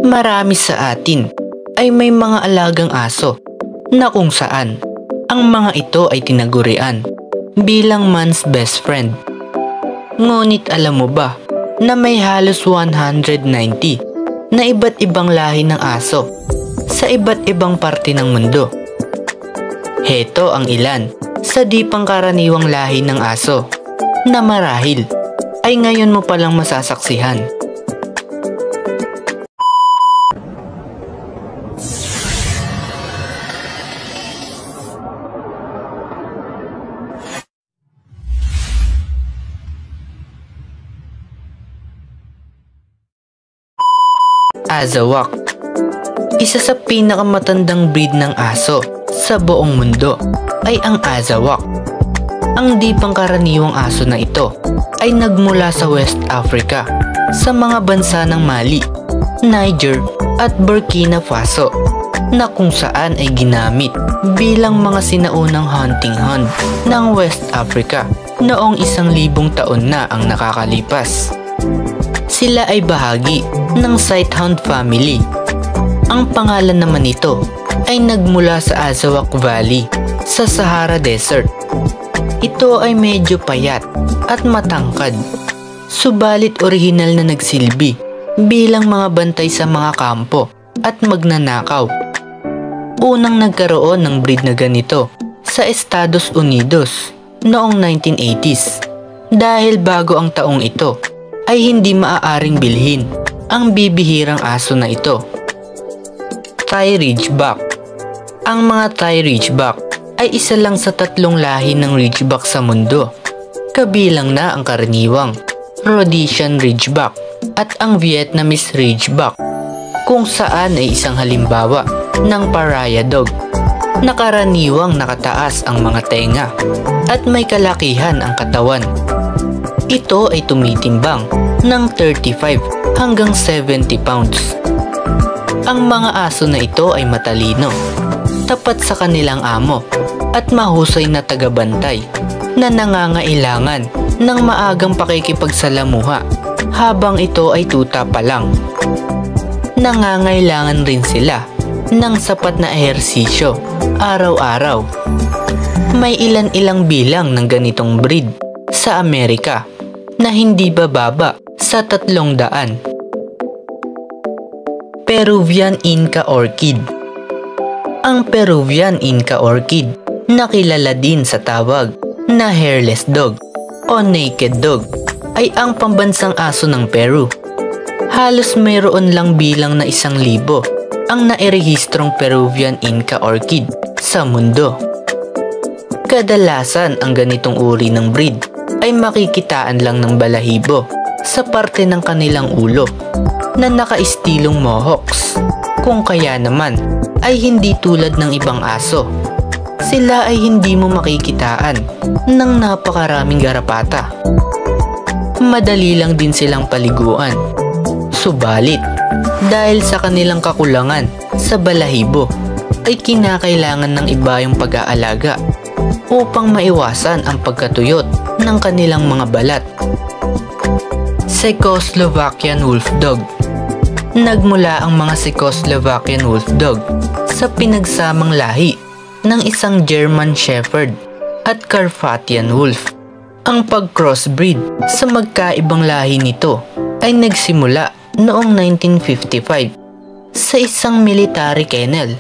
Marami sa atin ay may mga alagang aso na kung saan ang mga ito ay tinagurian bilang man's best friend. Ngunit alam mo ba na may halos 190 na iba't ibang lahi ng aso sa iba't ibang parte ng mundo? Heto ang ilan sa di pangkaraniwang lahi ng aso na marahil ay ngayon mo palang masasaksihan. Azawak. Isa sa pinakamatandang breed ng aso sa buong mundo ay ang Azawak. Ang di pangkaraniwang aso na ito ay nagmula sa West Africa sa mga bansa ng Mali, Niger at Burkina Faso na kung saan ay ginamit bilang mga sinaunang hunting hound ng West Africa noong 1,000 taon na ang nakakalipas. Sila ay bahagi ng Sighthound family. Ang pangalan naman nito ay nagmula sa Azawak Valley sa Sahara Desert. Ito ay medyo payat at matangkad, subalit orihinal na nagsilbi bilang mga bantay sa mga kampo at magnanakaw. Unang nagkaroon ng breed na ganito sa Estados Unidos noong 1980s dahil bago ang taong ito ay hindi maaaring bilhin ang bibihirang aso na ito. Thai Ridgeback. Ang mga Thai Ridgeback ay isa lang sa 3 lahi ng Ridgeback sa mundo, kabilang na ang karaniwang Rhodesian Ridgeback at ang Vietnamese Ridgeback, kung saan ay isang halimbawa ng Pariah Dog na karaniwang nakataas ang mga tenga at may kalakihan ang katawan. Ito ay tumitimbang ng 35 hanggang 70 pounds. Ang mga aso na ito ay matalino, tapat sa kanilang amo at mahusay na tagabantay na nangangailangan ng maagang pakikipagsalamuha habang ito ay tuta pa lang. Nangangailangan rin sila ng sapat na ehersisyo araw-araw. May ilan-ilang bilang ng ganitong breed sa Amerika na hindi bababa sa 300. Peruvian Inca Orchid. Ang Peruvian Inca Orchid na kilala din sa tawag na hairless dog o naked dog ay ang pambansang aso ng Peru. Halos mayroon lang bilang na 1,000 ang nairehistrong Peruvian Inca Orchid sa mundo. Kadalasan ang ganitong uri ng breed ay makikitaan lang ng balahibo sa parte ng kanilang ulo na nakaistilong mohawks, kung kaya naman ay hindi tulad ng ibang aso. Sila ay hindi mo makikitaan ng napakaraming garapata. Madali lang din silang paliguan. Subalit, dahil sa kanilang kakulangan sa balahibo, ay kinakailangan ng iba yung pag-aalaga upang maiwasan ang pagkatuyot ng kanilang mga balat. Czechoslovakian Wolfdog. Nagmula ang mga Czechoslovakian Wolfdog sa pinagsamang lahi ng isang German Shepherd at Carpathian Wolf. Ang pag-crossbreed sa magkaibang lahi nito ay nagsimula noong 1955 sa isang military kennel.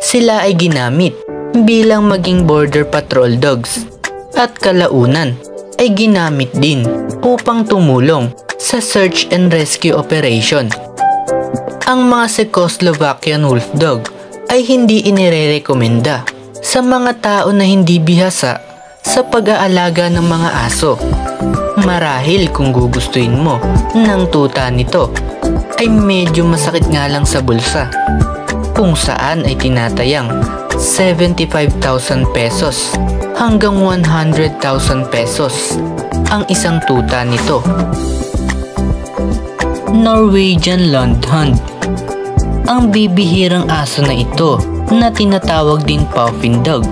Sila ay ginamit bilang maging border patrol dogs at kalaunan ay ginamit din upang tumulong sa search and rescue operation. Ang mga Czechoslovakian Wolfdog ay hindi inirerekomenda sa mga tao na hindi bihasa sa pag-aalaga ng mga aso. Marahil kung gugustuhin mo ng tuta nito ay medyo masakit nga lang sa bulsa, kung saan ay tinatayang 75,000 pesos hanggang 100,000 pesos ang isang tuta nito. Norwegian Landhound. Ang bibihirang aso na ito na tinatawag din Puffin Dog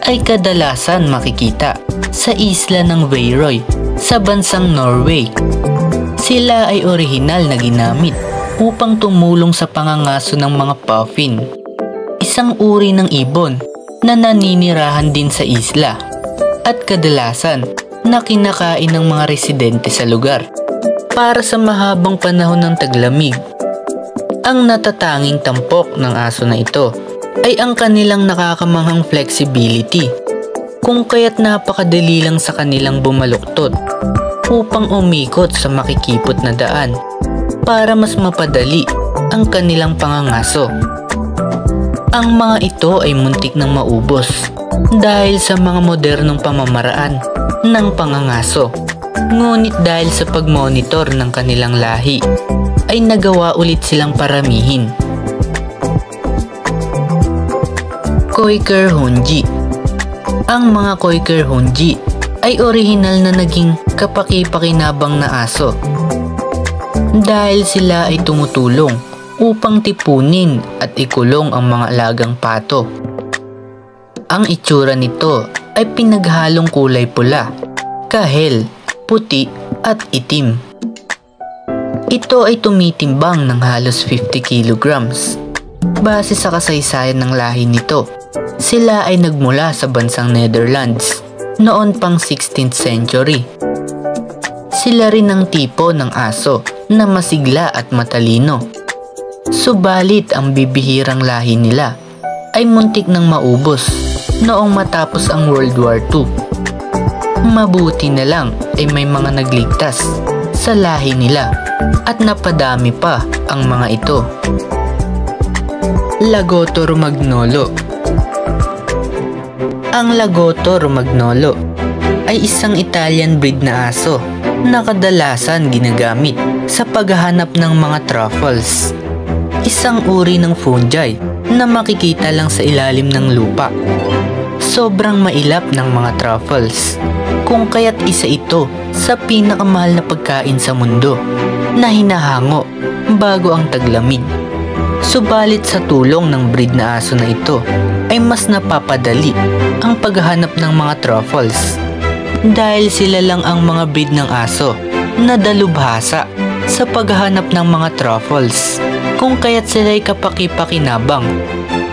ay kadalasan makikita sa isla ng Værøy sa bansang Norway. Sila ay orihinal na ginamit upang tumulong sa pangangaso ng mga puffin, isang uri ng ibon na naninirahan din sa isla at kadalasan na kinakain ng mga residente sa lugar. Para sa mahabang panahon ng taglamig, ang natatanging tampok ng aso na ito ay ang kanilang nakakamanghang flexibility, kung kaya't napakadali lang sa kanilang bumaluktot upang umikot sa makikipot na daan para mas mapadali ang kanilang pangangaso. Ang mga ito ay muntik nang maubos dahil sa mga modernong pamamaraan ng pangangaso. Ngunit dahil sa pagmonitor ng kanilang lahi, ay nagawa ulit silang paramihin. Quaker-Hunji. Ang mga Quaker-Hunji ay orihinal na naging kapaki-pakinabang na aso dahil sila ay tumutulong upang tipunin at ikulong ang mga alagang pato. Ang itsura nito ay pinaghalong kulay pula, kahel, puti at itim. Ito ay tumitimbang ng halos 50 kilograms. Base sa kasaysayan ng lahi nito, sila ay nagmula sa bansang Netherlands noon pang 16th century. Sila rin ang tipo ng aso na masigla at matalino. Subalit ang bibihirang lahi nila ay muntik nang maubos noong matapos ang World War II. Mabuti na lang ay may mga nagligtas sa lahi nila at napadami pa ang mga ito. Lagotto romagnolo. Ang Lagotto romagnolo ay isang Italian breed na aso na kadalasan ginagamit sa paghahanap ng mga truffles, isang uri ng fungi na makikita lang sa ilalim ng lupa. Sobrang mailap ng mga truffles, kung kaya't isa ito sa pinakamahal na pagkain sa mundo na hinahango bago ang taglamig. Subalit sa tulong ng breed na aso na ito ay mas napapadali ang paghahanap ng mga truffles dahil sila lang ang mga breed ng aso na dalubhasa sa paghahanap ng mga truffles, kung kaya't sila'y kapaki-pakinabang.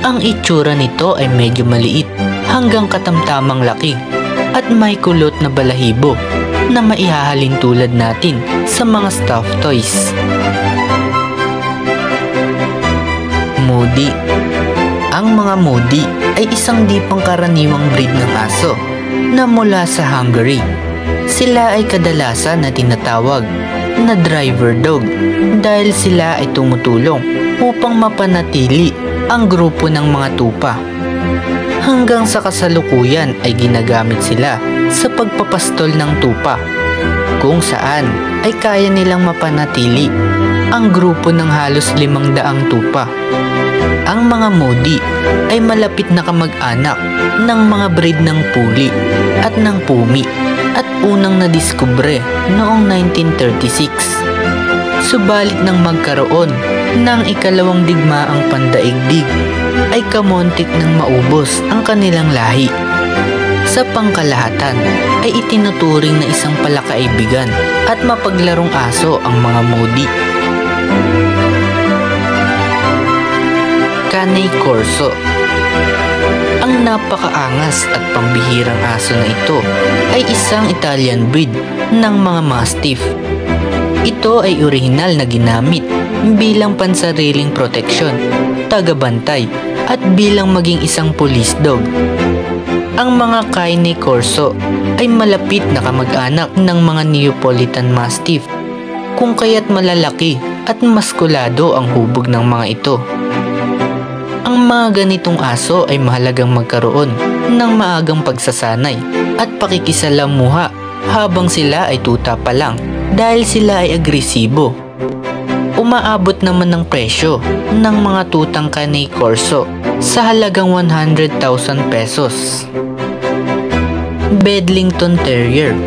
Ang itsura nito ay medyo maliit hanggang katamtamang laki at may kulot na balahibo na maihahalin tulad natin sa mga stuffed toys. Moody. Ang mga Moody ay isang di pangkaraniwang breed ng aso na mula sa Hungary. Sila ay kadalasan na tinatawag na driver dog dahil sila ay tumutulong upang mapanatili ang grupo ng mga tupa. Hanggang sa kasalukuyan ay ginagamit sila sa pagpapastol ng tupa, kung saan ay kaya nilang mapanatili ang grupo ng halos 500 tupa. Ang mga Moody ay malapit na kamag-anak ng mga breed ng Puli at ng Pumi at unang nadiskubre noong 1936. Subalit nang magkaroon ng ikalawang digmaang pandaigdig ay kamontik nang maubos ang kanilang lahi. Sa pangkalahatan ay itinuturing na isang palakaibigan at mapaglarong aso ang mga Moody. Cane Corso. Ang napakaangas at pambihirang aso na ito ay isang Italian breed ng mga Mastiff. Ito ay orihinal na ginamit bilang pansariling proteksyon, tagabantay at bilang maging isang police dog. Ang mga Cane Corso ay malapit na kamag-anak ng mga Neapolitan Mastiff, kung kaya't malalaki at maskulado ang hubog ng mga ito. Ang mga ganitong aso ay mahalagang magkaroon ng maagang pagsasanay at pakikisalamuha habang sila ay tuta pa lang dahil sila ay agresibo. Umaabot naman ng presyo ng mga tutang Cane Corso sa halagang 100,000 pesos. Bedlington Terrier.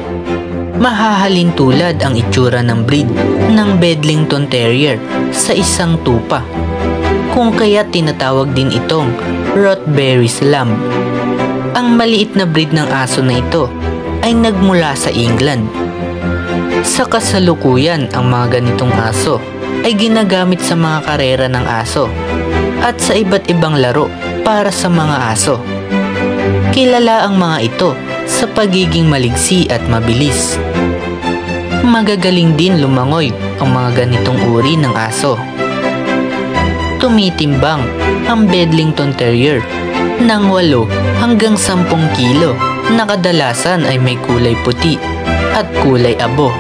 Mahahalin tulad ang itsura ng breed ng Bedlington Terrier sa isang tupa, kung kaya tinatawag din itong Rothbury's Lamb. Ang maliit na breed ng aso na ito ay nagmula sa England. Sa kasalukuyan, ang mga ganitong aso ay ginagamit sa mga karera ng aso at sa iba't ibang laro para sa mga aso. Kilala ang mga ito sa pagiging maliksi at mabilis. Magagaling din lumangoy ang mga ganitong uri ng aso. Tumitimbang ang Bedlington Terrier ng 8 hanggang 10 kilo na kadalasan ay may kulay puti at kulay abo.